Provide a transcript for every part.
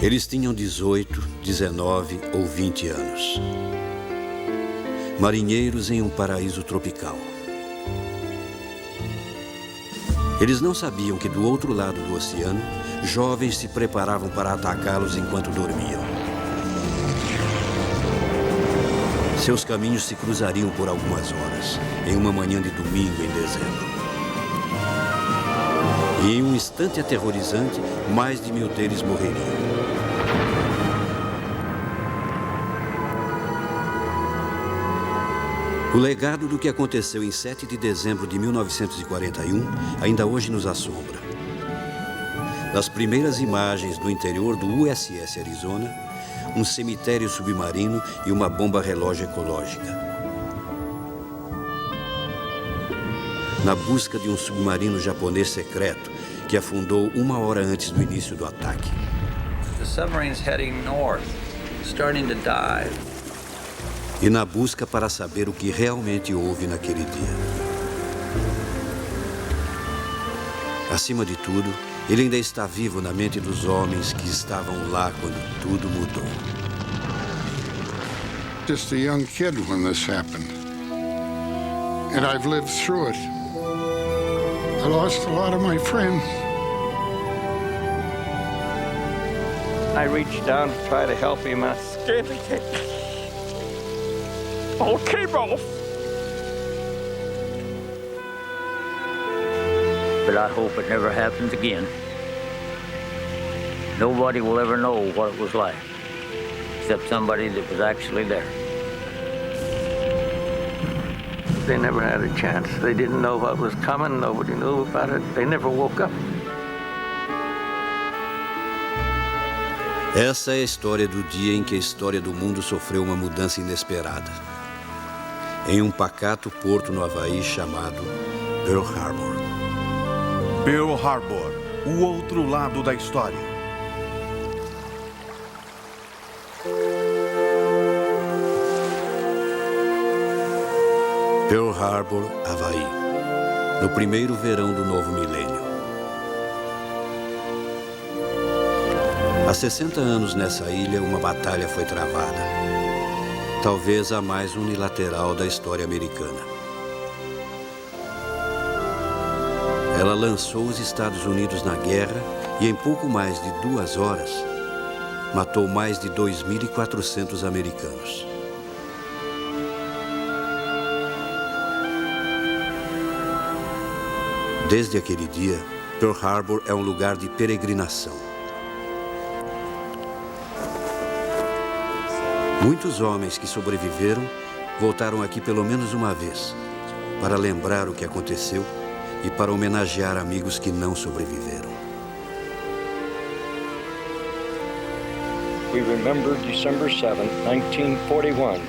Eles tinham 18, 19 ou 20 anos. Marinheiros em um paraíso tropical. Eles não sabiam que do outro lado do oceano, jovens se preparavam para atacá-los enquanto dormiam. Seus caminhos se cruzariam por algumas horas, em uma manhã de domingo em dezembro. E em um instante aterrorizante, mais de 1000 deles morreriam. O legado do que aconteceu em 7 de dezembro de 1941 ainda hoje nos assombra. Das primeiras imagens do interior do USS Arizona, um cemitério submarino e uma bomba relógio ecológica. Na busca de um submarino japonês secreto que afundou 1 hora antes do início do ataque. The submarine's heading north, starting to dive. E na busca para saber o que realmente houve naquele dia. Acima de tudo, ele ainda está vivo na mente dos homens que estavam lá quando tudo mudou. Just a young kid when this happened. And I've lived through it. I lost a lot of my friends. I reached down to try to help him. I scared to take all came off. But I hope it never happens again. Nobody will ever know what it was like, except somebody that was actually there. They never had a chance. They didn't know what was coming. Nobody knew about it. They never woke up. Essa é a história do dia em que a história do mundo sofreu uma mudança inesperada. Em um pacato porto no Havaí chamado Pearl Harbor. Pearl Harbor, o outro lado da história. Pearl Harbor, Havaí, no primeiro verão do novo milênio. Há 60 anos nessa ilha, uma batalha foi travada. Talvez a mais unilateral da história americana. Ela lançou os Estados Unidos na guerra e em pouco mais de 2 horas, matou mais de 2.400 americanos. Desde aquele dia, Pearl Harbor é um lugar de peregrinação. Muitos homens que sobreviveram voltaram aqui pelo menos uma vez, para lembrar o que aconteceu e para homenagear amigos que não sobreviveram. We remember December 7th, 1941,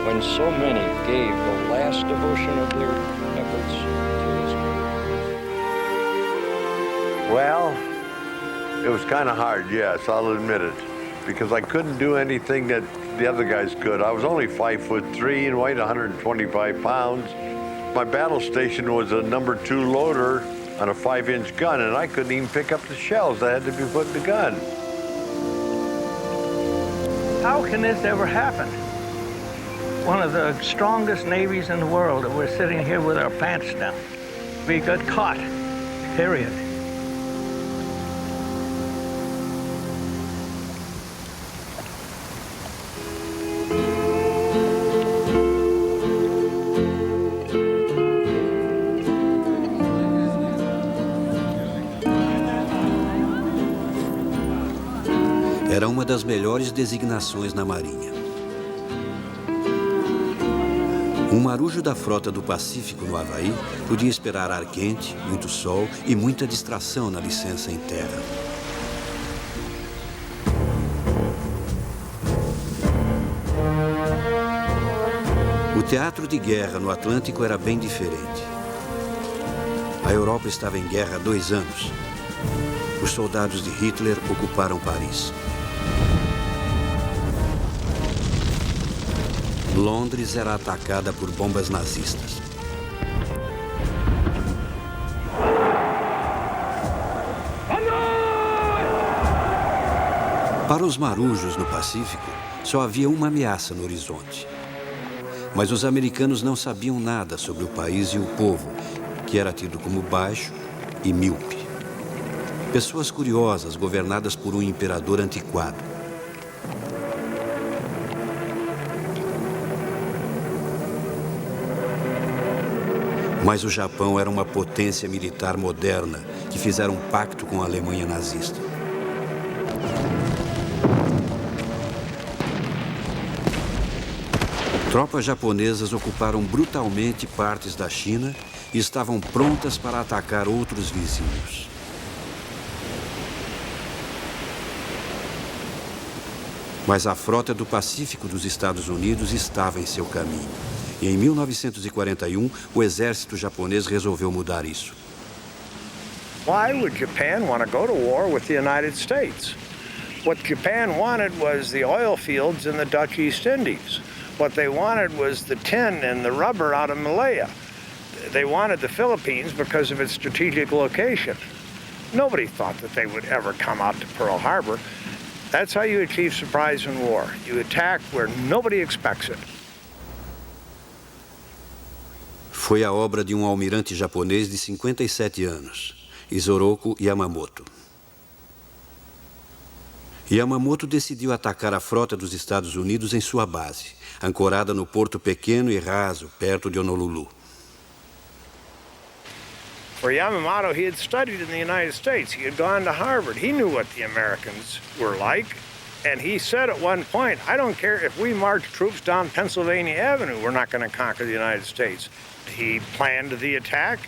when so many gave the last devotion of their efforts to this country. Well, it was kind of hard, yes, I'll admit it, because I couldn't do anything that the other guys could. I was only 5'3" and weighed 125 pounds. My battle station was a number 2 loader on a 5-inch gun, and I couldn't even pick up the shells that had to be put in the gun. How can this ever happen? One of the strongest navies in the world, and we're sitting here with our pants down. We got caught, period. Era uma das melhores designações na Marinha. Um marujo da frota do Pacífico no Havaí podia esperar ar quente, muito sol e muita distração na licença em terra. O teatro de guerra no Atlântico era bem diferente. A Europa estava em guerra há 2 anos. Os soldados de Hitler ocuparam Paris. Londres era atacada por bombas nazistas. Para os marujos no Pacífico, só havia uma ameaça no horizonte. Mas os americanos não sabiam nada sobre o país e o povo, que era tido como baixo e míope. Pessoas curiosas governadas por um imperador antiquado. Mas o Japão era uma potência militar moderna que fizeram um pacto com a Alemanha nazista. Tropas japonesas ocuparam brutalmente partes da China e estavam prontas para atacar outros vizinhos. Mas a frota do Pacífico dos Estados Unidos estava em seu caminho. E em 1941, o exército japonês resolveu mudar isso. Why would Japan want to go to war with the United States? What Japan wanted was the oil fields in the Dutch East Indies. What they wanted was the tin and the rubber out of Malaya. They wanted the Philippines because of its strategic location. Nobody thought that they would ever come out to Pearl Harbor. That's how you achieve surprise in war. You attack where nobody expects it. Foi a obra de um almirante japonês de 57 anos, Isoroku Yamamoto. Yamamoto decidiu atacar a frota dos Estados Unidos em sua base, ancorada no porto pequeno e raso, perto de Honolulu. For Yamamoto, he had studied in the United States. He had gone to Harvard. He knew what the Americans were like. And he said at one point, I don't care if we march troops down Pennsylvania Avenue, we're not going to conquer the United States. He planned the attack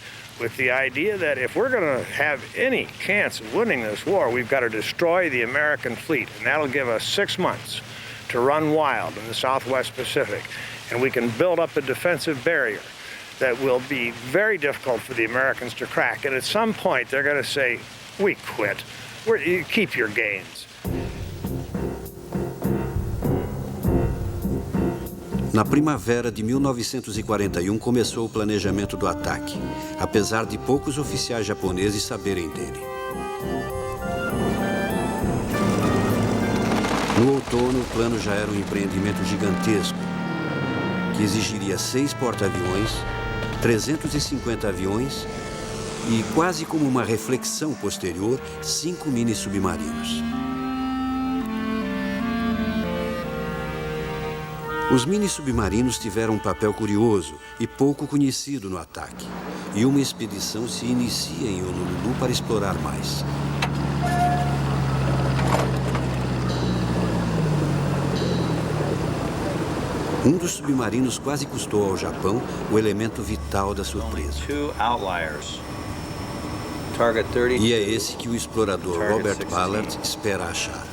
with the idea that if we're going to have any chance of winning this war, we've got to destroy the American fleet. And that'll give us 6 months to run wild in the Southwest Pacific. And we can build up a defensive barrier that will be very difficult for the Americans to crack. And at some point, they're going to say, we quit. You keep your gains. Na primavera de 1941 começou o planejamento do ataque, apesar de poucos oficiais japoneses saberem dele. No outono, o plano já era um empreendimento gigantesco, que exigiria 6 porta-aviões, 350 aviões e, quase como uma reflexão posterior, 5 mini-submarinos. Os mini-submarinos tiveram um papel curioso e pouco conhecido no ataque. E uma expedição se inicia em Honolulu para explorar mais. Um dos submarinos quase custou ao Japão o elemento vital da surpresa. E é esse que o explorador Robert Ballard espera achar.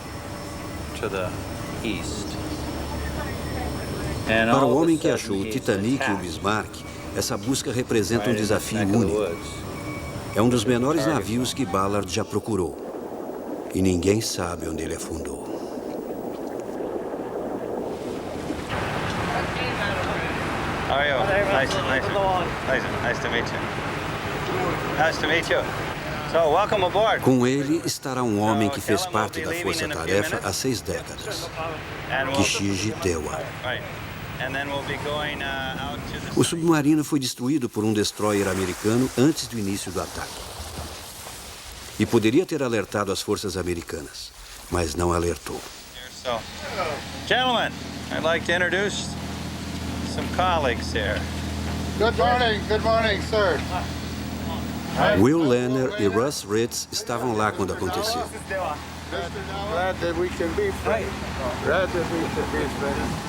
Para o homem que achou o Titanic e o Bismarck, essa busca representa um desafio único. É um dos menores navios que Ballard já procurou. E ninguém sabe onde ele afundou. How are you? Nice to meet you. Nice to meet you. So, welcome aboard. Com ele estará um homem que fez parte da força-tarefa há 6 décadas, Kishiji Dewa. O submarino foi destruído por um destroyer americano antes do início do ataque. E poderia ter alertado as forças americanas, mas não alertou. Gentlemen, I'd like to introduce some colleagues here. Good morning, sir. Will Lenner e Russ Ritz estavam lá quando aconteceu. Glad that we can be friends. Glad that we can be friends.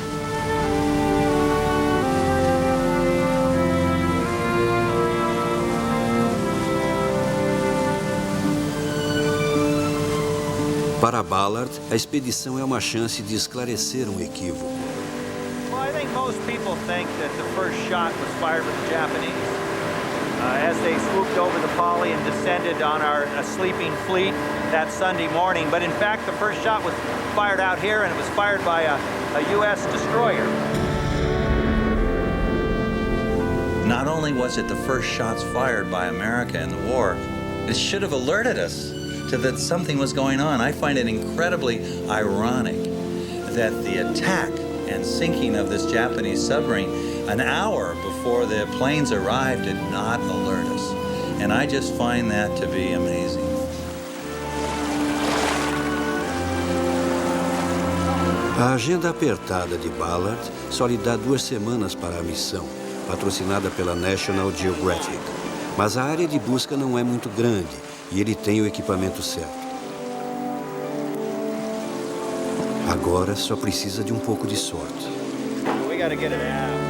Para Ballard, a expedição é uma chance de esclarecer um equívoco. Well, I think most people think that the first shot was fired by the Japanese. As they swooped over the Pali and descended on our sleeping fleet that Sunday morning. But in fact, the first shot was fired out here, and it was fired by a U.S. destroyer. Not only was it the first shots fired by America in the war, it should have alerted us. that something was going on. I find it incredibly ironic that the attack and sinking of this Japanese submarine an hour before the planes arrived did not alert us. And I just find that to be amazing. A agenda apertada de Ballard só lhe dá 2 semanas para a missão, patrocinada pela National Geographic. Mas a área de busca não é muito grande e ele tem o equipamento certo. Agora só precisa de um pouco de sorte. We gotta get it out.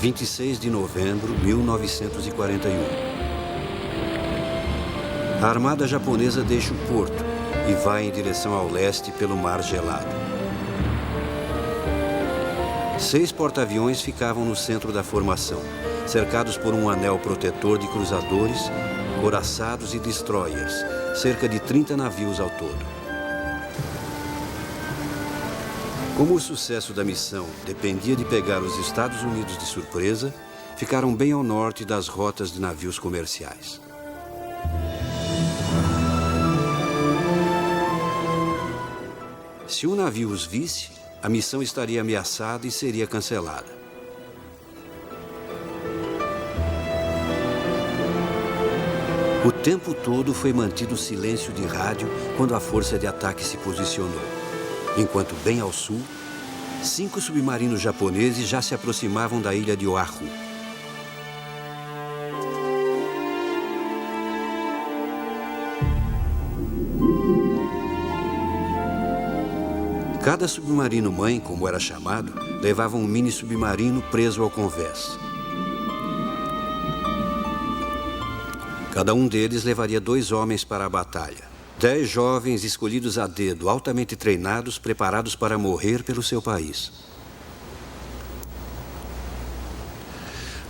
26 de novembro de 1941. A armada japonesa deixa o porto e vai em direção ao leste pelo mar gelado. 6 porta-aviões ficavam no centro da formação, cercados por um anel protetor de cruzadores, couraçados e destroyers, cerca de 30 navios ao todo. Como o sucesso da missão dependia de pegar os Estados Unidos de surpresa, ficaram bem ao norte das rotas de navios comerciais. Se um navio os visse, a missão estaria ameaçada e seria cancelada. O tempo todo foi mantido silêncio de rádio quando a força de ataque se posicionou. Enquanto bem ao sul, 5 submarinos japoneses já se aproximavam da ilha de Oahu. Cada submarino-mãe, como era chamado, levava um mini-submarino preso ao convés. Cada um deles levaria 2 homens para a batalha. 10 jovens escolhidos a dedo, altamente treinados, preparados para morrer pelo seu país.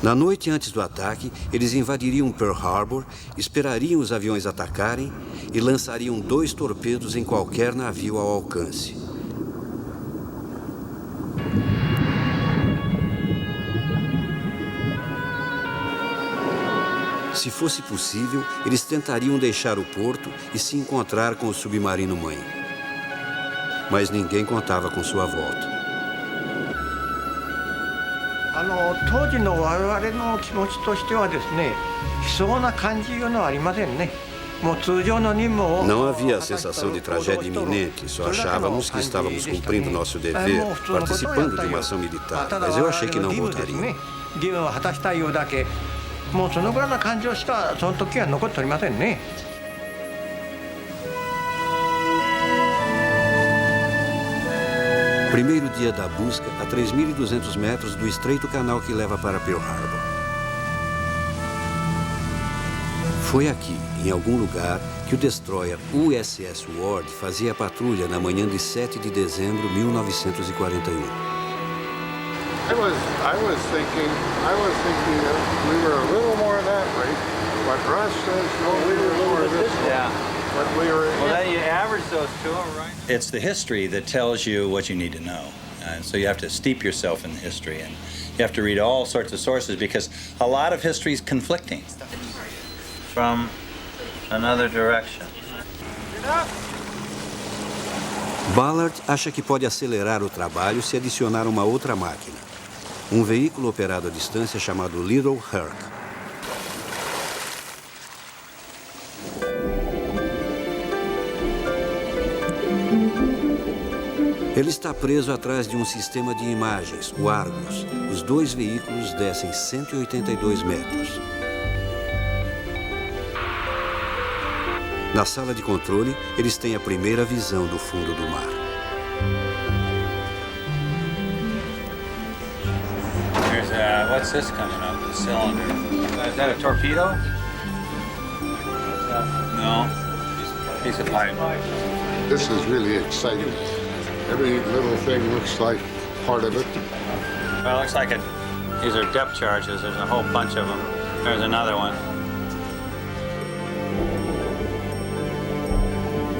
Na noite antes do ataque, eles invadiriam Pearl Harbour, esperariam os aviões atacarem e lançariam 2 torpedos em qualquer navio ao alcance. Se fosse possível, eles tentariam deixar o porto e se encontrar com o submarino-mãe. Mas ninguém contava com sua volta. 当時の我々の気持ちとしてはですね、悲壮な感じいうのはありませんね。もう通常の任務を Não havia a sensação de tragédia iminente, só achávamos que estávamos cumprindo nosso dever, participando de uma ação militar, mas eu achei que não voltaria. 義務を果たしたいうだけ、もうそのぐらいの感情しかその時は残っておりませんね。Primeiro dia da busca a 3.200 metros do estreito canal que leva para Pearl Harbor. Foi aqui, em algum lugar, que o destroyer USS Ward fazia patrulha na manhã de 7 de dezembro de 1941. I was thinking we were a little more that way, but Russ says no, we were more this way. Yeah. But we were. Well, then you average those two, right? It's the history that tells you what you need to know. And so you have to steep yourself in history, and you have to read all sorts of sources because a lot of history is conflicting. From another direction. Ballard acha que pode acelerar o trabalho se adicionar uma outra máquina. Um veículo operado à distância chamado Little Herc. Ele está preso atrás de um sistema de imagens, o Argus. Os 2 veículos descem 182 metros. Na sala de controle, eles têm a primeira visão do fundo do mar. Here's what's this coming up? The cylinder. Is that a torpedo? No. Piece of pipe. This is really exciting. Every little thing looks like part of it. Well, it looks like these are depth charges. There's a whole bunch of them. There's another one.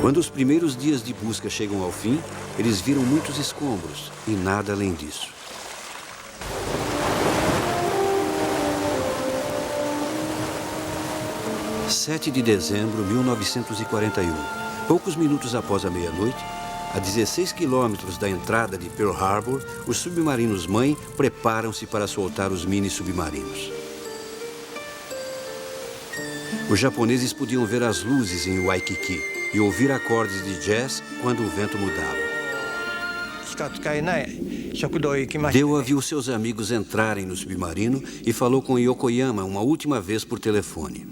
Quando os primeiros dias de busca chegam ao fim, eles viram muitos escombros e nada além disso. – 7 de dezembro de 1941. Poucos minutos após a meia-noite, a 16 quilômetros da entrada de Pearl Harbor, os submarinos-mãe preparam-se para soltar os mini-submarinos. Os japoneses podiam ver as luzes em Waikiki e ouvir acordes de jazz quando o vento mudava. Dewa viu seus amigos entrarem no submarino e falou com Yokoyama uma última vez por telefone.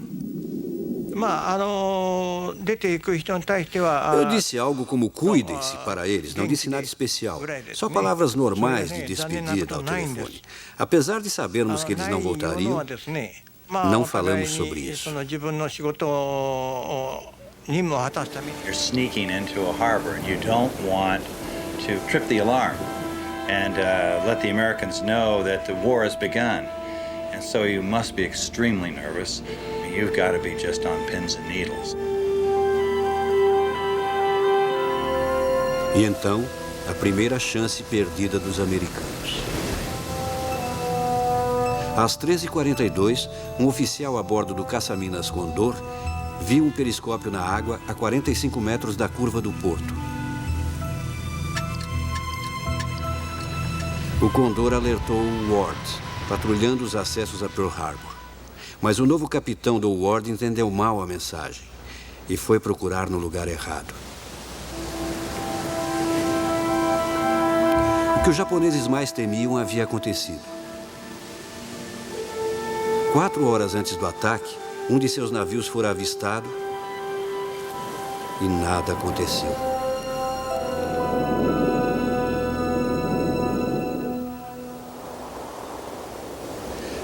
Eu disse algo como cuidem-se para eles, não disse nada especial. Só palavras normais de despedida ao telefone. Apesar de sabermos que eles não voltariam, não falamos sobre isso. You're sneaking into a harbor and you don't want to trip the alarm and let the Americans know that the war has begun. And so you must be extremely nervous. You've got to be just on pins and needles. E então, a primeira chance perdida dos americanos. Às 13h42, um oficial a bordo do caça-minas Condor viu um periscópio na água a 45 metros da curva do porto. O Condor alertou o Ward, patrulhando os acessos a Pearl Harbor. Mas o novo capitão do Ward entendeu mal a mensagem e foi procurar no lugar errado. O que os japoneses mais temiam havia acontecido. 4 horas antes do ataque, um de seus navios fora avistado e nada aconteceu.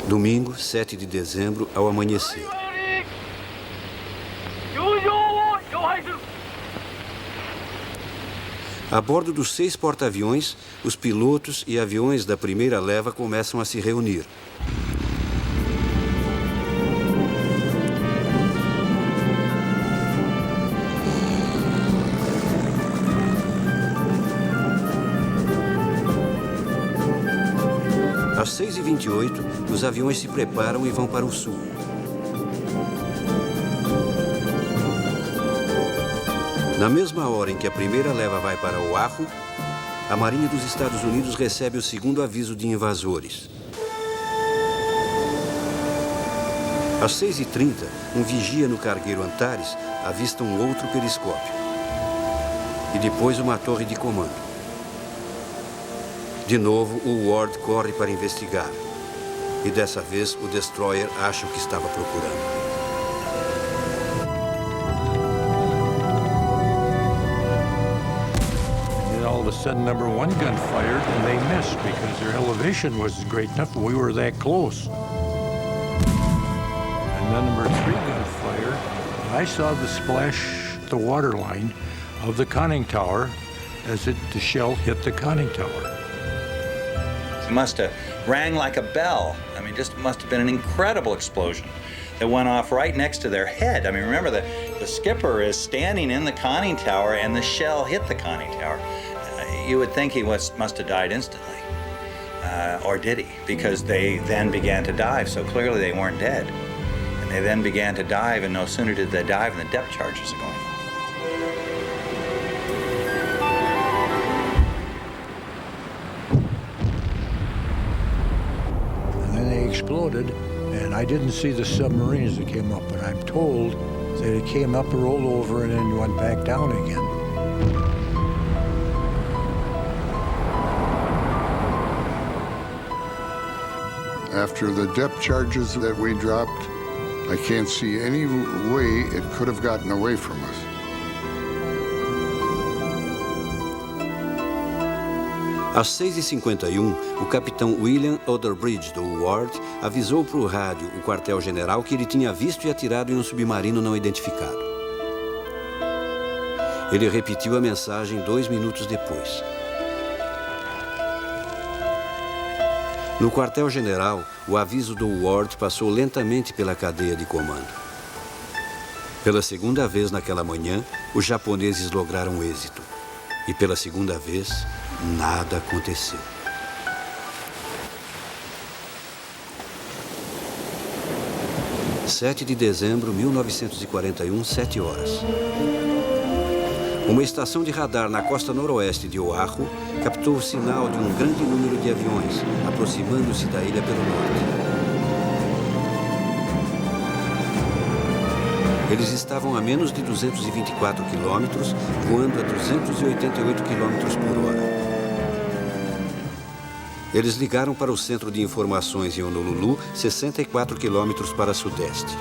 Domingo, 7 de dezembro, ao amanhecer. A bordo dos 6 porta-aviões, os pilotos e aviões da primeira leva começam a se reunir. Às 6h28, os aviões se preparam e vão para o sul. Na mesma hora em que a primeira leva vai para Oahu, a Marinha dos Estados Unidos recebe o segundo aviso de invasores. Às 6h30, um vigia no cargueiro Antares avista um outro periscópio. E depois uma torre de comando. De novo, o Ward corre para investigar. E dessa vez, o destroyer acha o que estava procurando. And all of a sudden, number 1 gun fired, and they missed because their elevation wasn't great enough, and we were that close. And then number 3 gun fired, and I saw the splash, the water line of the conning tower as the shell hit the conning tower. It must have rang like a bell. I mean, just must have been an incredible explosion that went off right next to their head. I mean, remember, the skipper is standing in the conning tower and the shell hit the conning tower. You would think he must have died instantly. Or did he? Because they then began to dive, so clearly they weren't dead. And they then began to dive, and no sooner did they dive than the depth charges are going off. Exploded, and I didn't see the submarines that came up, but I'm told that it came up, rolled over, and then went back down again. After the depth charges that we dropped, I can't see any way it could have gotten away from us. Às 6h51, o capitão William Otherbridge do Ward avisou para o rádio o quartel-general que ele tinha visto e atirado em um submarino não identificado. Ele repetiu a mensagem 2 minutos depois. No quartel-general, o aviso do Ward passou lentamente pela cadeia de comando. Pela segunda vez naquela manhã, os japoneses lograram êxito. E pela segunda vez, nada aconteceu. – 7 de dezembro de 1941, 7 horas. Uma estação de radar na costa noroeste de Oahu captou o sinal de um grande número de aviões, aproximando-se da ilha pelo norte. Eles estavam a menos de 224 quilômetros, voando a 288 quilômetros por hora. Eles ligaram para o centro de informações em Honolulu, 64 quilômetros para sudeste.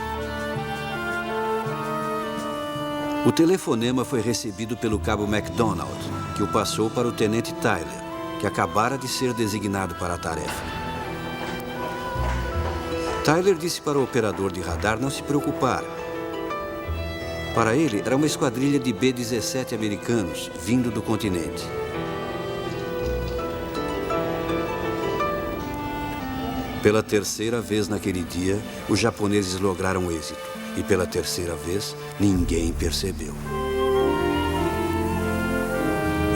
O telefonema foi recebido pelo cabo MacDonald, que o passou para o tenente Tyler, que acabara de ser designado para a tarefa. Tyler disse para o operador de radar não se preocupar. Para ele, era uma esquadrilha de B-17 americanos vindo do continente. Pela terceira vez naquele dia, os japoneses lograram êxito. E pela terceira vez, ninguém percebeu.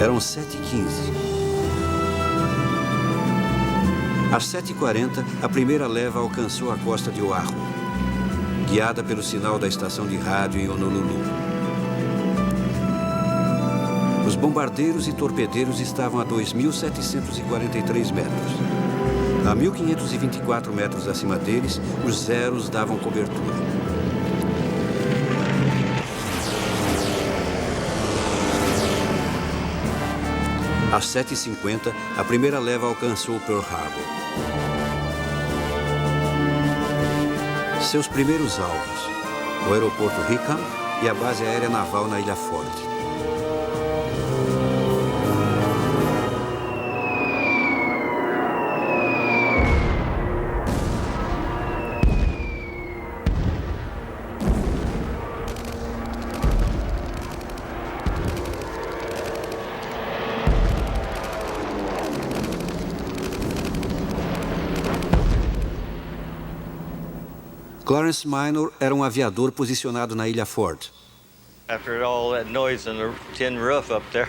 Eram 7h15. Às 7h40, a primeira leva alcançou a costa de Oahu, guiada pelo sinal da estação de rádio em Honolulu. Os bombardeiros e torpedeiros estavam a 2.743 metros. A 1.524 metros acima deles, os zeros davam cobertura. Às 7h50, a primeira leva alcançou Pearl Harbour. Seus primeiros alvos, o aeroporto Hickam e a base aérea naval na Ilha Ford. Clarence Minor era um aviador posicionado na Ilha Ford. After all that noise on the tin roof up there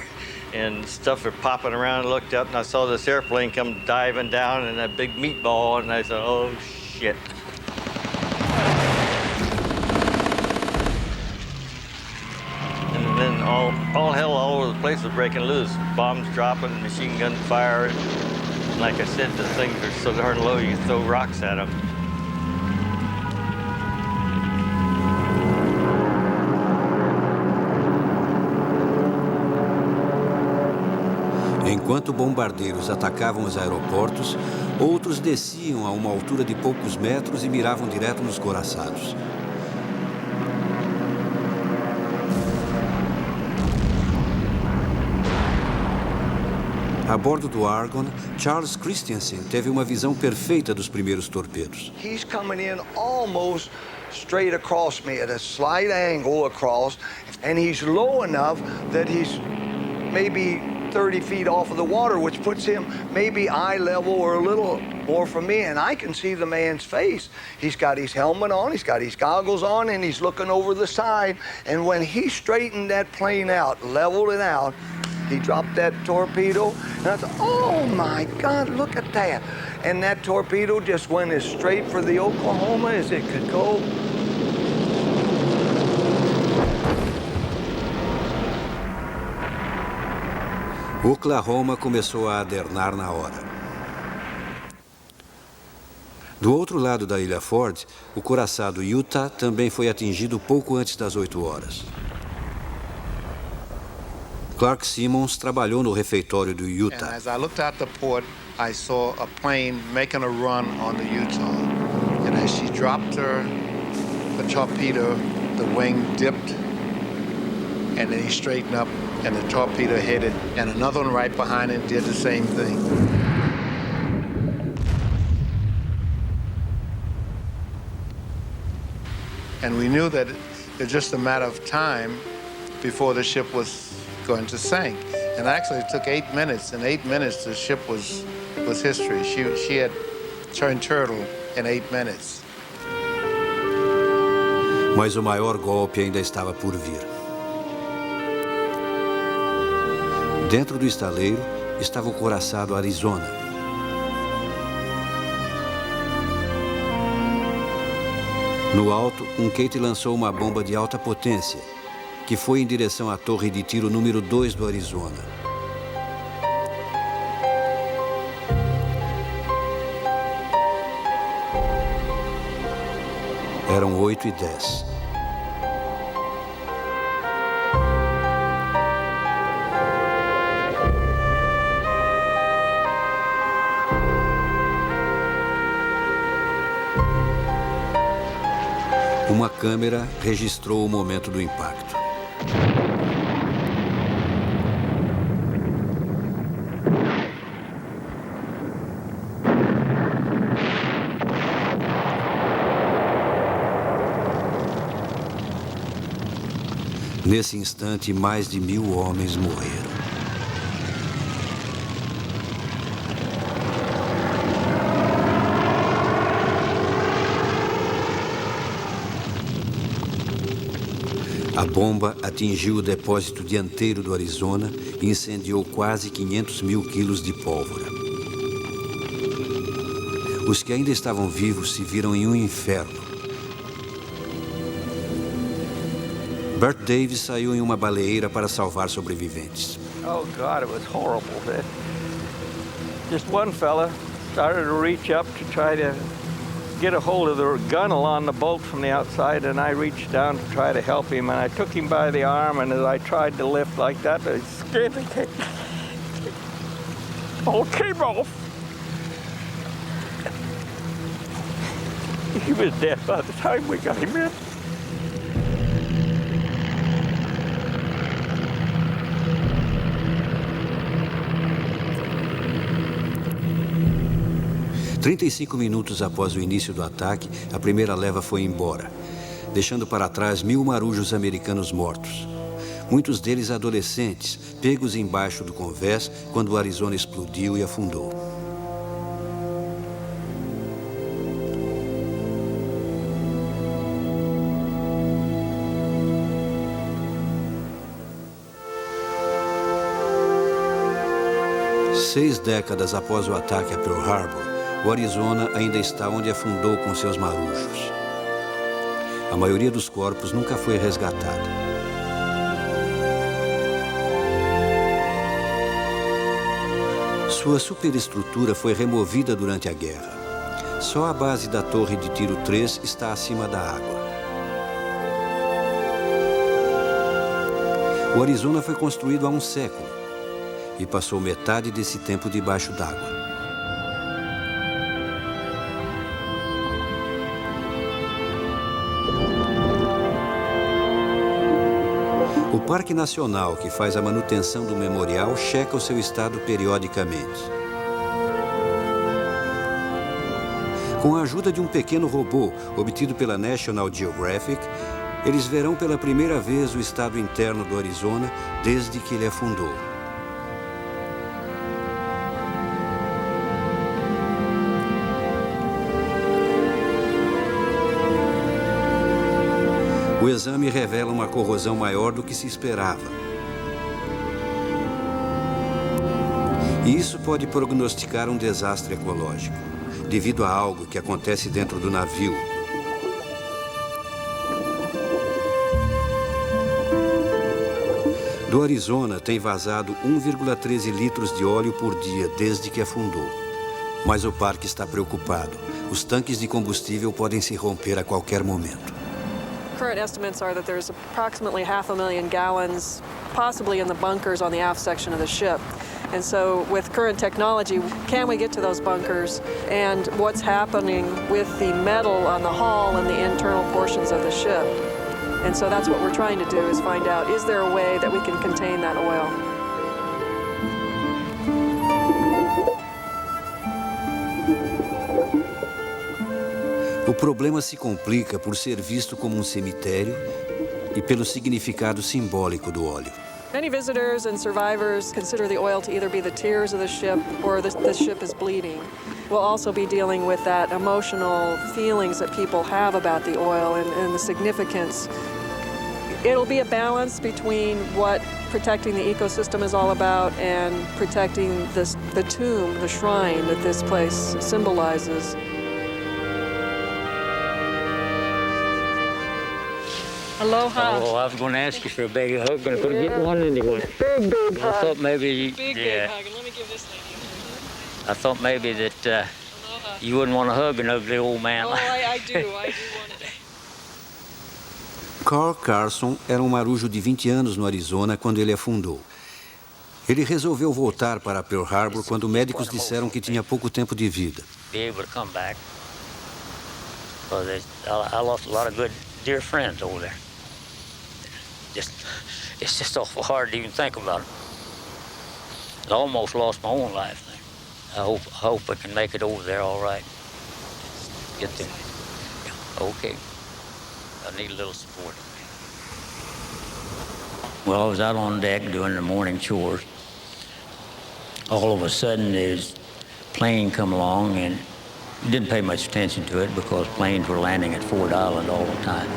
and stuff were popping around, I looked up and I saw this airplane come diving down and that big meatball, and I thought, oh shit. And then all hell all over the place was breaking loose. Bombs dropping, machine gun fire. And like I said, the things are so darn low you can throw rocks at them. Enquanto bombardeiros atacavam os aeroportos, outros desciam a uma altura de poucos metros e miravam direto nos coraçados. A bordo do Argon, Charles Christensen teve uma visão perfeita dos primeiros torpedos. He's coming in almost straight across me at a slight angle across, and he's low enough that he's maybe 30 feet off of the water, which puts him maybe eye level or a little more from me, and I can see the man's face. He's got his helmet on, he's got his goggles on, and he's looking over the side, and when he straightened that plane out, leveled it out, he dropped that torpedo, and I thought, oh my God, look at that. And that torpedo just went as straight for the Oklahoma as it could go. Oklahoma começou a adernar na hora. Do outro lado da Ilha Ford, o coraçado Utah também foi atingido pouco antes das 8 horas. Clark Simmons trabalhou no refeitório do Utah. And as I looked out the port, I saw a plane making a run on the Utah. And as she dropped her torpedo, the wing dipped, and then he straightened up, and the torpedo hit it, and another one right behind it did the same thing. And we knew that it was just a matter of time before the ship was going to sink. And actually it took 8 minutes. In 8 minutes, the ship was history. She had turned turtle in 8 minutes. Mas o maior golpe ainda estava por vir. Dentro do estaleiro estava o couraçado Arizona. No alto, um Kate lançou uma bomba de alta potência, que foi em direção à torre de tiro número 2 do Arizona. Eram 8h10. Uma câmera registrou o momento do impacto. Nesse instante, mais de 1000 homens morreram. A bomba atingiu o depósito dianteiro do Arizona e incendiou quase 500 mil quilos de pólvora. Os que ainda estavam vivos se viram em um inferno. Bert Davis saiu em uma baleeira para salvar sobreviventes. Oh God, it was horrible. Just one fella started to reach up to try to get a hold of the gunnel on the bolt from the outside, and I reached down to try to help him, and I took him by the arm, and as I tried to lift like that, the skin all came off. He was dead by the time we got him in. – 35 minutos após o início do ataque, a primeira leva foi embora, deixando para trás 1000 marujos americanos mortos. Muitos deles adolescentes, pegos embaixo do convés quando o Arizona explodiu e afundou. Seis décadas após o ataque a Pearl Harbor, o Arizona ainda está onde afundou com seus marujos. A maioria dos corpos nunca foi resgatada. Sua superestrutura foi removida durante a guerra. Só a base da Torre de Tiro 3 está acima da água. O Arizona foi construído há um século e passou metade desse tempo debaixo d'água. O Parque Nacional, que faz a manutenção do memorial, checa o seu estado periodicamente. Com a ajuda de um pequeno robô obtido pela National Geographic, eles verão pela primeira vez o estado interno do Arizona desde que ele afundou. O exame revela uma corrosão maior do que se esperava. E isso pode prognosticar um desastre ecológico, devido a algo que acontece dentro do navio. Do Arizona tem vazado 1,13 litros de óleo por dia desde que afundou. Mas o parque está preocupado. Os tanques de combustível podem se romper a qualquer momento. Current estimates are that there's approximately 500,000 gallons, possibly in the bunkers on the aft section of the ship. And so with current technology, can we get to those bunkers? And what's happening with the metal on the hull and the internal portions of the ship? And so that's what we're trying to do, is find out, is there a way that we can contain that oil? O problema se complica por ser visto como um cemitério e pelo significado simbólico do óleo. Many visitors and survivors consider the oil to either be the tears of the ship or the ship is bleeding. We'll also be dealing with that emotional feelings that people have about the oil and the significance. It'll be a balance between what protecting the ecosystem is all about and protecting the tomb, the shrine that this place symbolizes. Aloha. Oh, I was going to ask you for a big hug, but I couldn't get one anyway. I thought maybe, Big hug, and let me give this lady. I thought maybe that you wouldn't want to hug an ugly old man. Oh, I do want it. Carl Carson era um marujo de 20 anos no Arizona quando ele afundou. Ele resolveu voltar para Pearl Harbor quando médicos disseram que tinha pouco tempo de vida. Be able to come back. Because I lost a lot of good, dear friends over there. It's just awful hard to even think about it. I almost lost my own life. I hope I can make it over there all right. Get there. Yeah, okay. I need a little support. Well, I was out on deck doing the morning chores. All of a sudden, this plane come along and didn't pay much attention to it because planes were landing at Ford Island all the time.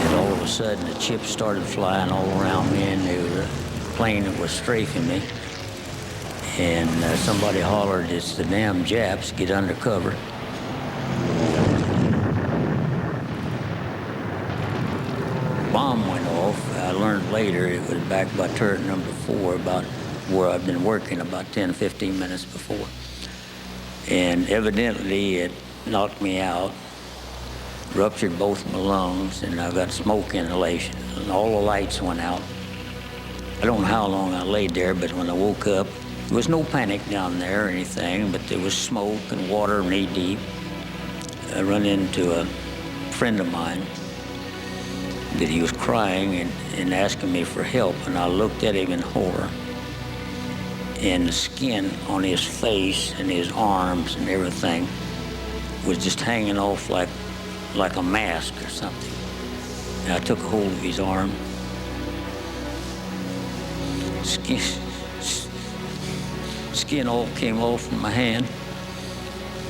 And all of a sudden, the chips started flying all around me, and there was a plane that was strafing me. And somebody hollered, "It's the damn Japs, get under cover." Bomb went off. I learned later it was back by turret number 4, about where I've been working about 10, 15 minutes before. And evidently it knocked me out, ruptured both my lungs, and I got smoke inhalation, and all the lights went out. I don't know how long I laid there, but when I woke up, there was no panic down there or anything, but there was smoke and water knee deep. I run into a friend of mine that he was crying and asking me for help, and I looked at him in horror. And the skin on his face and his arms and everything was just hanging off like a mask or something. And I took a hold of his arm. Skin all came off from my hand.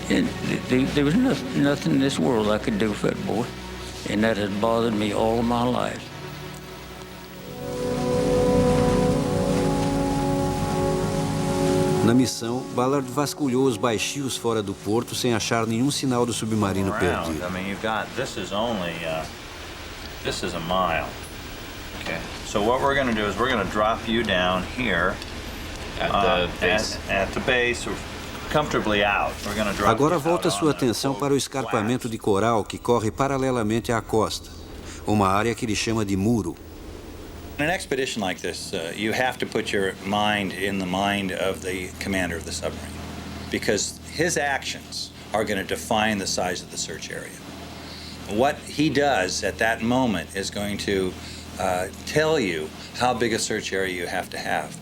And there was nothing in this world I could do for that boy. And that has bothered me all of my life. Na missão, Ballard vasculhou os baixios fora do porto sem achar nenhum sinal do submarino perdido. I mean, you've got, this is only, this is a mile. Okay. So what we're going to do is we're going to drop you down here at the base, comfortably out. We're going to drop. Agora volta sua atenção para o escarpamento de coral que corre paralelamente à costa, uma área que ele chama de muro. In an expedition like this, you have to put your mind in the mind of the commander of the submarine, because his actions are going to define the size of the search area. What he does at that moment is going to tell you how big a search area you have to have.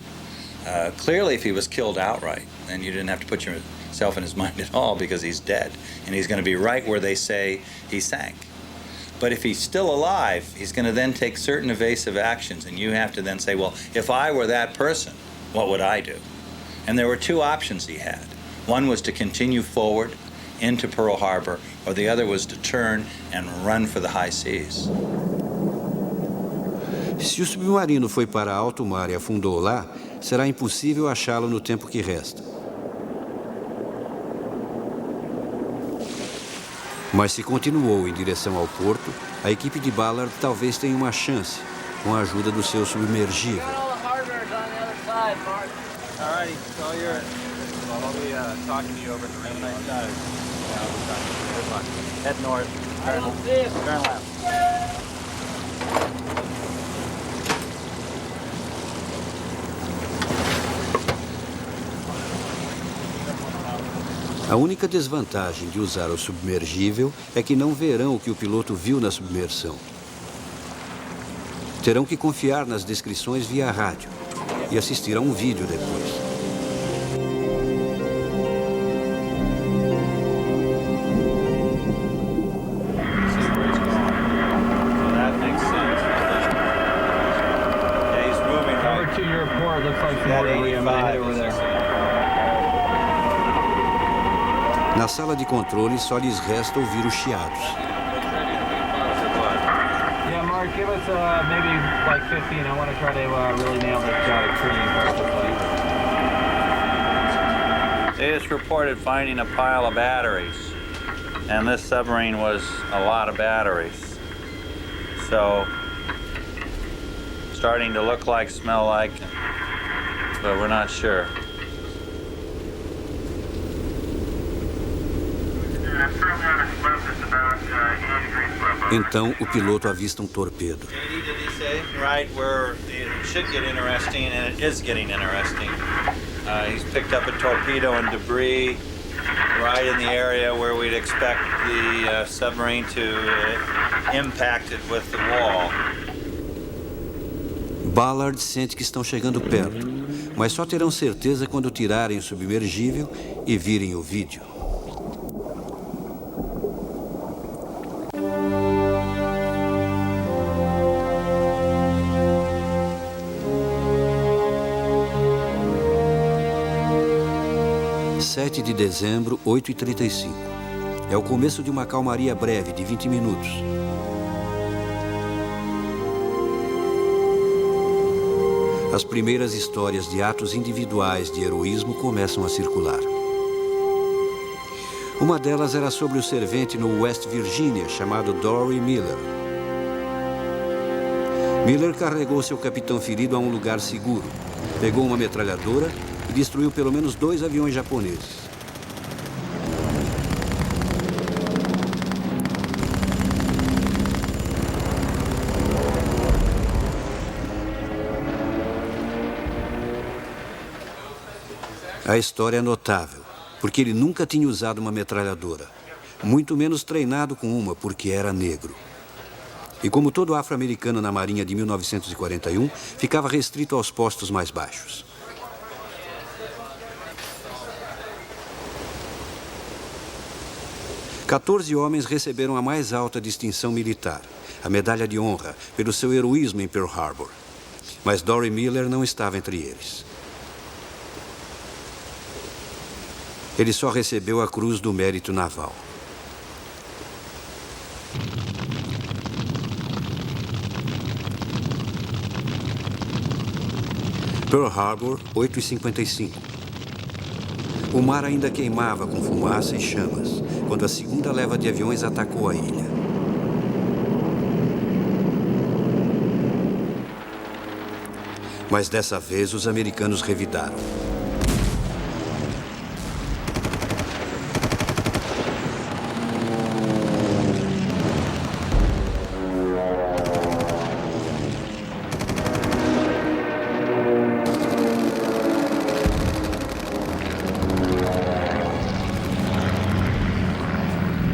Clearly, if he was killed outright, then you didn't have to put yourself in his mind at all, because he's dead, and he's going to be right where they say he sank. But if he's still alive, he's going to then take certain evasive actions, and you have to then say, well, if I were that person, what would I do? And there were two options he had. One was to continue forward into Pearl Harbor, or the other was to turn and run for the high seas. Se o submarino foi para alto mar e afundou lá, será impossível achá-lo no tempo que resta. Mas se continuou em direção ao porto, a equipe de Ballard talvez tenha uma chance, com a ajuda do seu submergível. A única desvantagem de usar o submergível é que não verão o que o piloto viu na submersão. Terão que confiar nas descrições via rádio e assistir a um vídeo depois. He's moving to your report, looks like some debris. I'm gonna head over there. Na sala de controle, só lhes resta ouvir os chiados. Yeah, Mark, give us maybe like 15. I want to try to really nail this tree across the site. They just reported finding a pile of batteries, and this submarine was a lot of batteries. So, starting to look like, smell like, but we're not sure. Então, o piloto avista um torpedo. Right where it should get interesting, and it is getting interesting. He's picked up a torpedo and debris right in the area where we'd expect the submarine to impact it with the wall. Ballard sente que estão chegando perto, mas só terão certeza quando tirarem o submergível e virem o vídeo. De dezembro, 8h35. É o começo de uma calmaria breve de 20 minutos. As primeiras histórias de atos individuais de heroísmo começam a circular. Uma delas era sobre o servente no West Virginia chamado Dory Miller. Miller carregou seu capitão ferido a um lugar seguro, pegou uma metralhadora e destruiu pelo menos 2 aviões japoneses. A história é notável, porque ele nunca tinha usado uma metralhadora, muito menos treinado com uma, porque era negro. E como todo afro-americano na Marinha de 1941, ficava restrito aos postos mais baixos. Quatorze homens receberam a mais alta distinção militar, a Medalha de Honra, pelo seu heroísmo em Pearl Harbor. Mas Dory Miller não estava entre eles. Ele só recebeu a Cruz do Mérito Naval. Pearl Harbor, 8h55. O mar ainda queimava com fumaça e chamas, quando a segunda leva de aviões atacou a ilha. Mas dessa vez os americanos revidaram.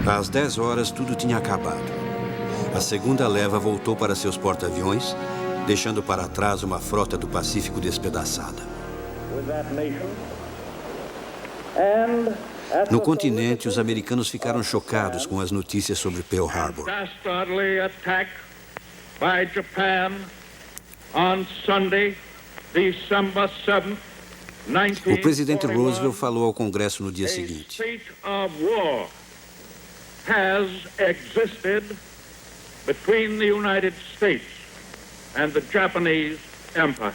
Às 10 horas, tudo tinha acabado. A segunda leva voltou para seus porta-aviões, deixando para trás uma frota do Pacífico despedaçada. No continente, os americanos ficaram chocados com as notícias sobre Pearl Harbor. O presidente Roosevelt falou ao Congresso no dia seguinte. Has existed between the United States and the Japanese Empire.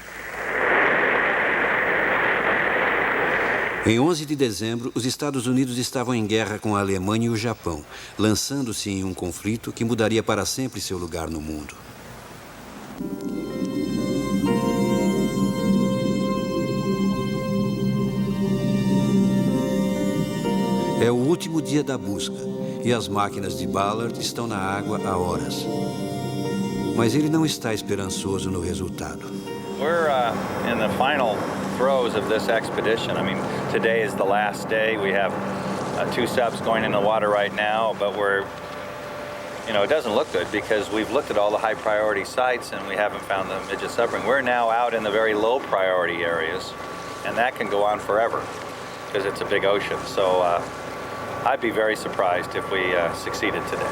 Em 11 de dezembro, os Estados Unidos estavam em guerra com a Alemanha e o Japão, lançando-se em um conflito que mudaria para sempre seu lugar no mundo. É o último dia da busca. E as máquinas de Ballard estão na água há horas. Mas ele não está esperançoso no resultado. We're in the final throes of this expedition. I mean, today is the last day. We have 2 subs going in the water right now, but it doesn't look good because we've looked at all the high priority sites and we haven't found the midget submarine. We're now out in the very low priority areas, and that can go on forever because it's a big ocean. So I'd be very surprised if we succeeded today.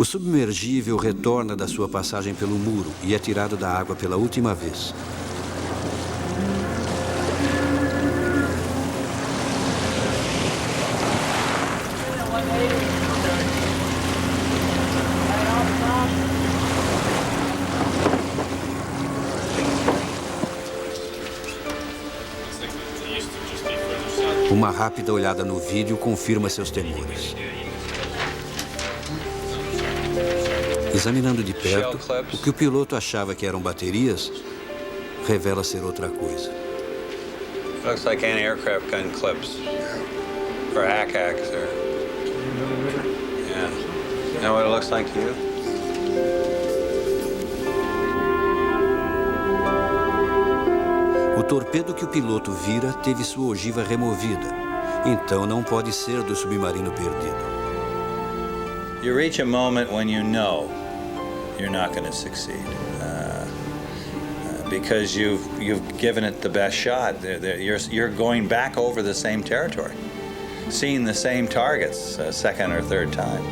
O submergível retorna da sua passagem pelo muro e é tirado da água pela última vez. Uma rápida olhada no vídeo confirma seus temores. Examinando de perto, o que o piloto achava que eram baterias, revela ser outra coisa. Looks like anti-aircraft gun clips. Or ACACs or... Yeah. You know what it looks like to you? O torpedo que o piloto vira teve sua ogiva removida. Então não pode ser do submarino perdido. You reach a moment when you know you're not going to succeed because you've given it the best shot. You're going back over the same territory, seeing the same targets a second or third time.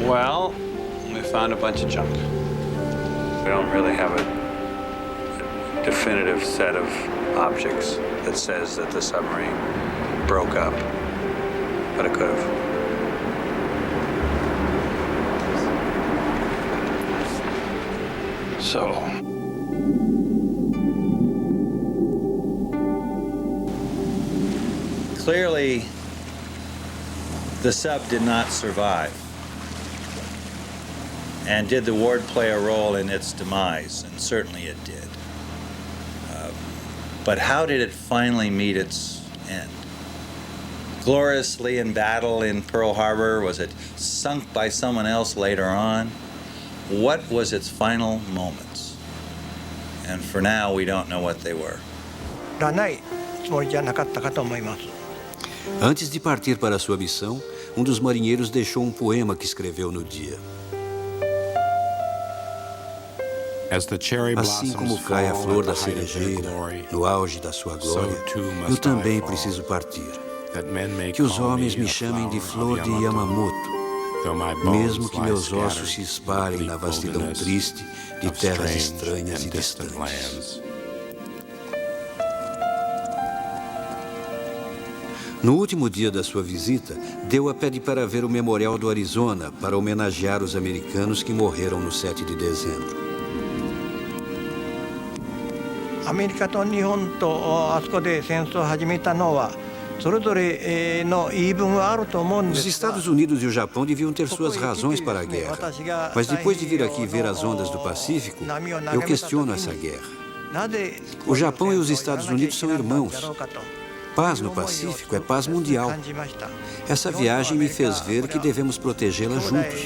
Well, we found a bunch of junk. We don't really have a definitive set of objects that says that the submarine broke up, but it could have. So, clearly, the sub did not survive. And did the Ward play a role in its demise? And certainly it did. But how did it finally meet its end? Gloriously in battle in Pearl Harbor? Was it sunk by someone else later on? What was its final moments? And for now, we don't know what they were. Antes de partir para sua missão, um dos marinheiros deixou um poema que escreveu no dia. Assim como cai a flor da cerejeira no auge da sua glória, eu também preciso partir. Que os homens me chamem de flor de Yamamoto, mesmo que meus ossos se espalhem na vastidão triste de terras estranhas e distantes. No último dia da sua visita, deu a pé para ver o Memorial do Arizona para homenagear os americanos que morreram no 7 de dezembro. Os Estados Unidos e o Japão deviam ter suas razões para a guerra. Mas depois de vir aqui ver as ondas do Pacífico, eu questiono essa guerra. O Japão e os Estados Unidos são irmãos. Paz no Pacífico é paz mundial. Essa viagem me fez ver que devemos protegê-la juntos.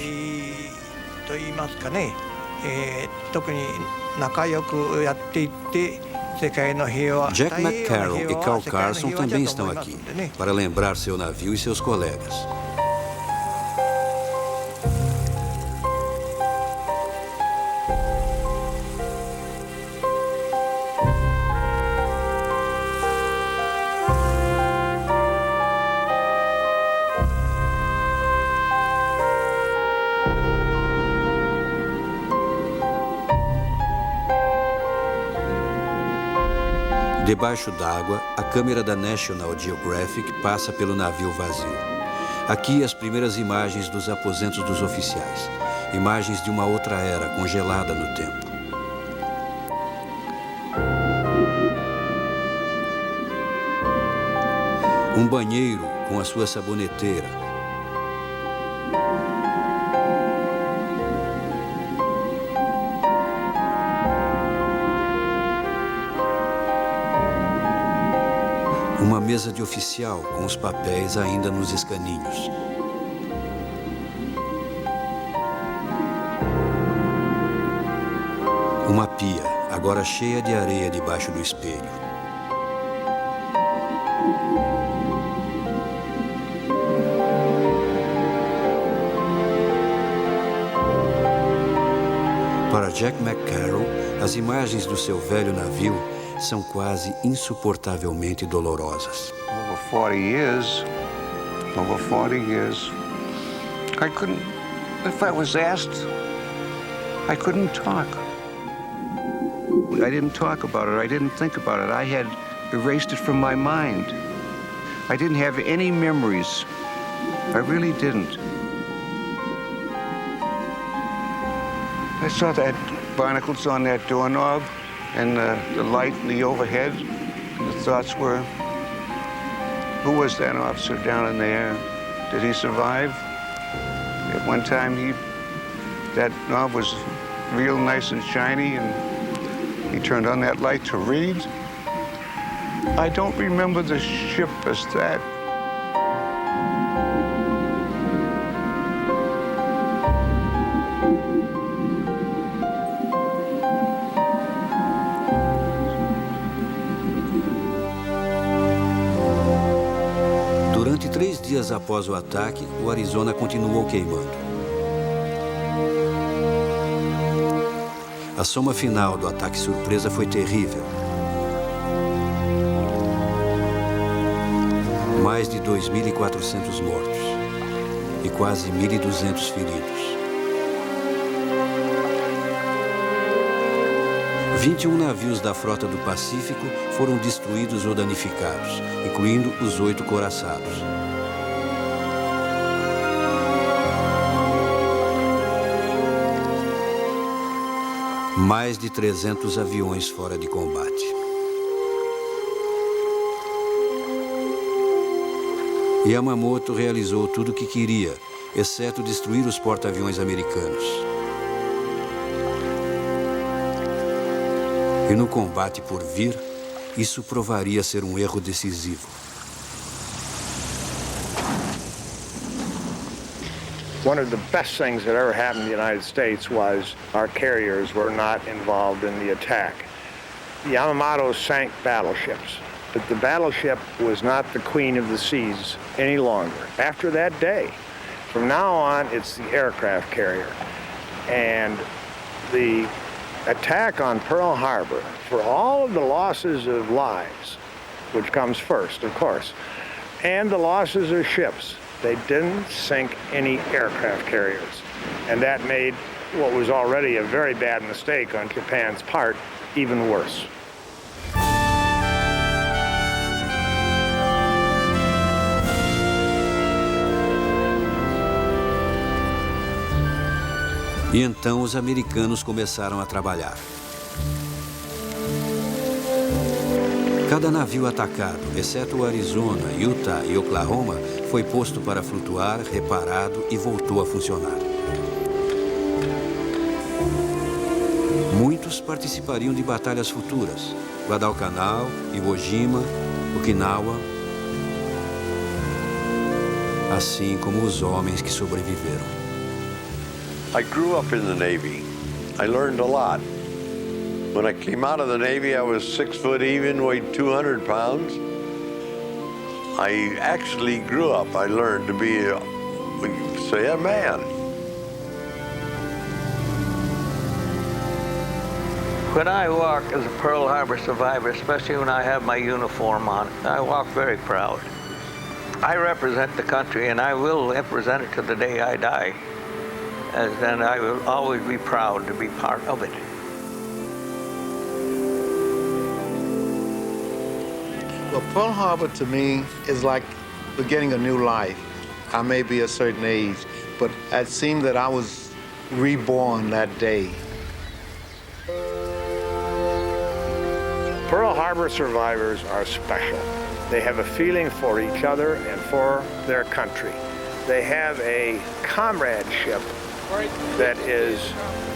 Jack McCarroll e Carl Carson também estão aqui, para lembrar seu navio e seus colegas. Debaixo d'água, a câmera da National Geographic passa pelo navio vazio. Aqui as primeiras imagens dos aposentos dos oficiais. Imagens de uma outra era, congelada no tempo. Um banheiro com a sua saboneteira. Uma mesa de oficial com os papéis ainda nos escaninhos. Uma pia, agora cheia de areia debaixo do espelho. Para Jack McCarroll, as imagens do seu velho navio são quase insuportavelmente dolorosas. over 40 years, I couldn't, if I was asked, I couldn't talk. I didn't talk about it. I didn't think about it. I had erased it from my mind. I didn't have any memories. I really didn't. I saw that barnacles on that doorknob and the light in the overhead. And the thoughts were, who was that officer down in there? Did he survive? At one time, that knob was real nice and shiny, and he turned on that light to read. I don't remember the ship as that. Durante 3 dias após o ataque, o Arizona continuou queimando. A soma final do ataque surpresa foi terrível. Mais de 2.400 mortos e quase 1.200 feridos. 21 navios da frota do Pacífico foram destruídos ou danificados, incluindo os 8 couraçados. Mais de 300 aviões fora de combate. Yamamoto realizou tudo o que queria, exceto destruir os porta-aviões americanos. E no combate por vir, isso provaria ser um erro decisivo. One of the best things that ever happened in the United States was our carriers were not involved in the attack. Yamamoto sank battleships, but the battleship was not the queen of the seas any longer. After that day, from now on, it's the aircraft carrier. And the attack on Pearl Harbor, for all of the losses of lives, which comes first, of course, and the losses of ships, they didn't sink any aircraft carriers. And that made what was already a very bad mistake on Japan's part even worse. E então os americanos começaram a trabalhar. Cada navio atacado, exceto o Arizona, Utah e Oklahoma, foi posto para flutuar, reparado e voltou a funcionar. Muitos participariam de batalhas futuras: Guadalcanal, Iwo Jima, Okinawa, assim como os homens que sobreviveram. I grew up in the Navy. I learned a lot. When I came out of the Navy, I was 6 foot even, weighed 200 pounds. I actually grew up. I learned to be, a man. When I walk as a Pearl Harbor survivor, especially when I have my uniform on, I walk very proud. I represent the country, and I will represent it to the day I die. And I will always be proud to be part of it. Well, Pearl Harbor to me is like beginning a new life. I may be a certain age, but it seemed that I was reborn that day. Pearl Harbor survivors are special. They have a feeling for each other and for their country. They have a comradeship that is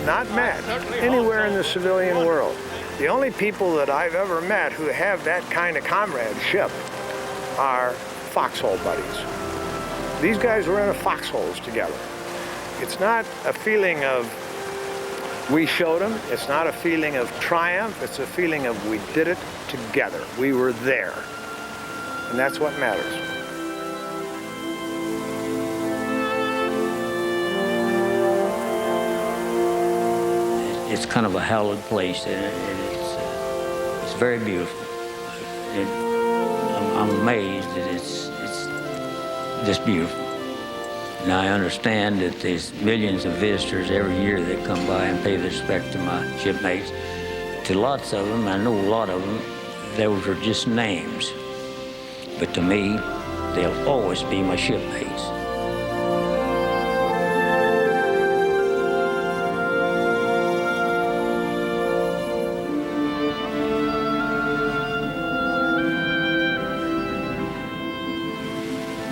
not matched anywhere in the civilian world. The only people that I've ever met who have that kind of comradeship are foxhole buddies. These guys were in foxholes together. It's not a feeling of we showed them. It's not a feeling of triumph. It's a feeling of we did it together. We were there. And that's what matters. It's kind of a hallowed place, and it's very beautiful. I'm amazed that it's this beautiful. And I understand that there's millions of visitors every year that come by and pay their respect to my shipmates. To lots of them, I know a lot of them, those are just names. But to me, they'll always be my shipmates.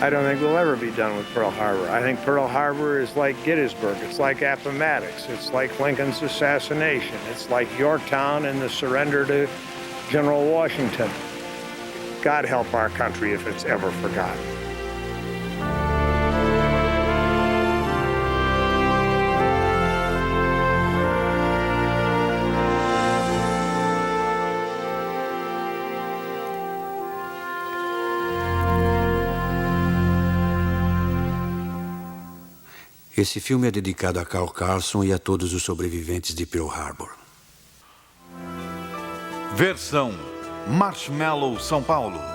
I don't think we'll ever be done with Pearl Harbor. I think Pearl Harbor is like Gettysburg. It's like Appomattox. It's like Lincoln's assassination. It's like Yorktown and the surrender to General Washington. God help our country if it's ever forgotten. Esse filme é dedicado a Carl Carlson e a todos os sobreviventes de Pearl Harbor. Versão Marshmallow São Paulo.